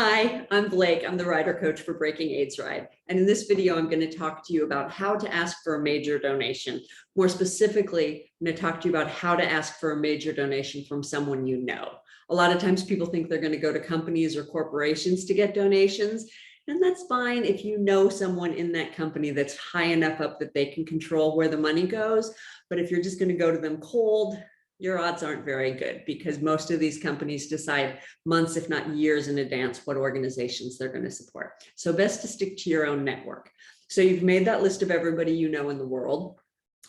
Hi, I'm Blake. I'm the rider coach for Breaking AIDS Ride. And in this video, I'm going to talk to you about how to ask for a major donation. More specifically, I'm going to talk to you about how to ask for a major donation from someone you know. A lot of times people think they're going to go to companies or corporations to get donations. And that's fine if you know someone in that company that's high enough up that they can control where the money goes. But if you're just going to go to them cold, your odds aren't very good because most of these companies decide months, if not years in advance, what organizations they're going to support. So best to stick to your own network. So you've made that list of everybody you know in the world,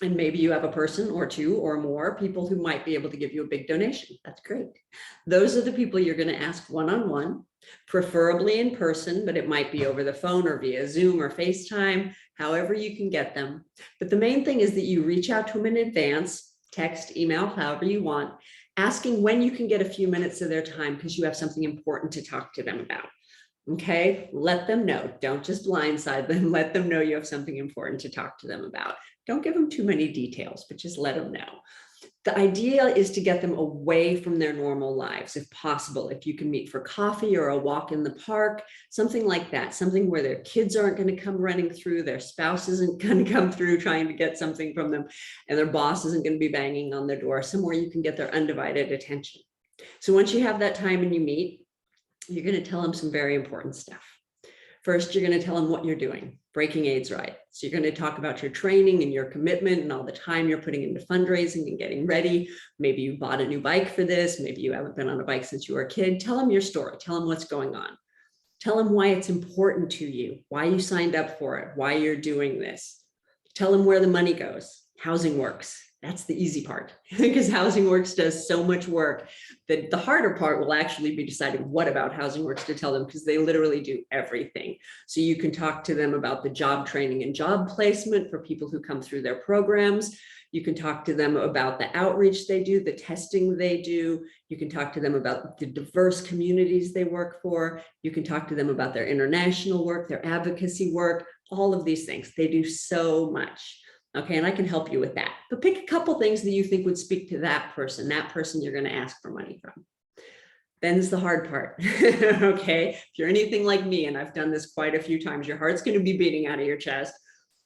and maybe you have a person or two or more people who might be able to give you a big donation. That's great. Those are the people you're going to ask one-on-one, preferably in person, but it might be over the phone or via Zoom or FaceTime, however you can get them. But the main thing is that you reach out to them in advance, text, email, however you want, asking when you can get a few minutes of their time because you have something important to talk to them about. Okay, let them know. Don't just blindside them. Let them know you have something important to talk to them about. Don't give them too many details, but just let them know. The idea is to get them away from their normal lives, if possible. If you can meet for coffee or a walk in the park, something like that, something where their kids aren't going to come running through, their spouse isn't going to come through trying to get something from them, and their boss isn't going to be banging on their door, somewhere you can get their undivided attention. So once you have that time and you meet, you're going to tell them some very important stuff. First, you're going to tell them what you're doing, Breaking AIDS Ride. So you're going to talk about your training and your commitment and all the time you're putting into fundraising and getting ready. Maybe you bought a new bike for this. Maybe you haven't been on a bike since you were a kid. Tell them your story. Tell them what's going on. Tell them why it's important to you, why you signed up for it, why you're doing this. Tell them where the money goes. Housing Works. That's the easy part because Housing Works does so much work that the harder part will actually be deciding what about Housing Works to tell them, because they literally do everything. So you can talk to them about the job training and job placement for people who come through their programs. You can talk to them about the outreach they do, the testing they do. You can talk to them about the diverse communities they work for. You can talk to them about their international work, their advocacy work, all of these things. They do so much. Okay, and I can help you with that. But pick a couple things that you think would speak to that person you're going to ask for money from. Then's the hard part. Okay, if you're anything like me, and I've done this quite a few times, your heart's going to be beating out of your chest,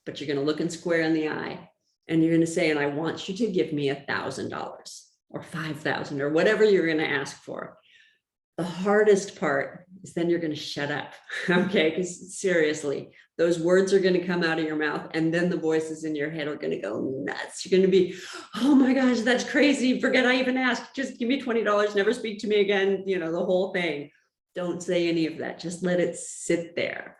but you're going to look them square in the eye, and you're going to say, and I want you to give me $1,000 or $5,000 or whatever you're going to ask for. The hardest part is then you're going to shut up, okay? Because seriously, those words are going to come out of your mouth, and then the voices in your head are going to go nuts. You're going to be, oh my gosh, that's crazy. Forget I even asked. Just give me $20. Never speak to me again. You know, the whole thing. Don't say any of that. Just let it sit there.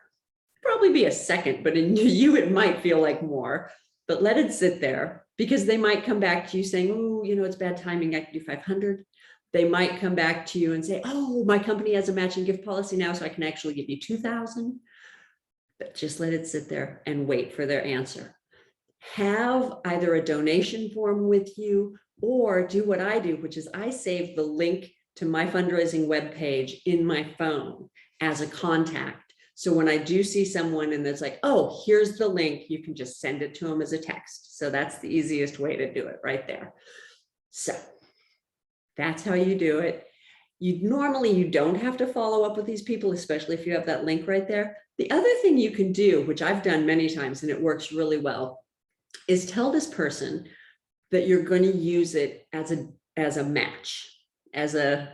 Probably be a second, but in you, it might feel like more. But let it sit there, because they might come back to you saying, oh, you know, it's bad timing. I can do 500. They might come back to you and say, oh, my company has a matching gift policy now, so I can actually give you 2,000. But just let it sit there and wait for their answer. Have either a donation form with you, or do what I do, which is I save the link to my fundraising webpage in my phone as a contact. So when I do see someone and it's like, oh, here's the link, you can just send it to them as a text. So that's the easiest way to do it right there. So that's how you do it. You don't have to follow up with these people, especially if you have that link right there. The other thing you can do, which I've done many times and it works really well, is tell this person that you're going to use it as a match, as a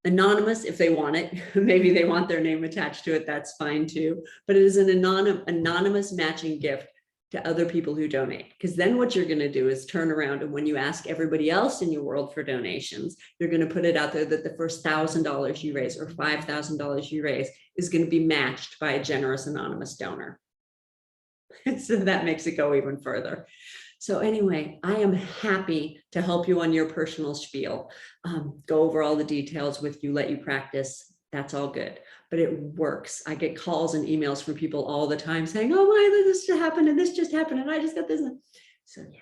anonymous if they want it. Maybe they want their name attached to it, that's fine too. But it is an anonymous matching gift to other people who donate, because then what you're going to do is turn around, and when you ask everybody else in your world for donations, you're going to put it out there that the first $1,000 you raise or $5,000 you raise is going to be matched by a generous anonymous donor. So that makes it go even further. So anyway, I am happy to help you on your personal spiel, go over all the details with you, let you practice. That's all good, but it works. I get calls and emails from people all the time saying, oh my, this just happened and this just happened and I just got this. So yeah,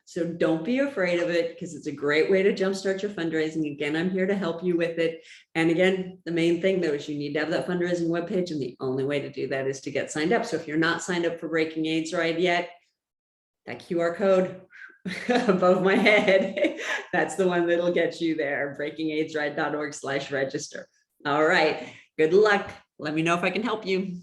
so don't be afraid of it, because it's a great way to jumpstart your fundraising. Again, I'm here to help you with it. And again, the main thing though is you need to have that fundraising webpage, and the only way to do that is to get signed up. So if you're not signed up for Breaking AIDS Ride yet, that QR code above my head, that's the one that'll get you there, breakingaidesride.org/register. All right, Good luck. Let me know if I can help you.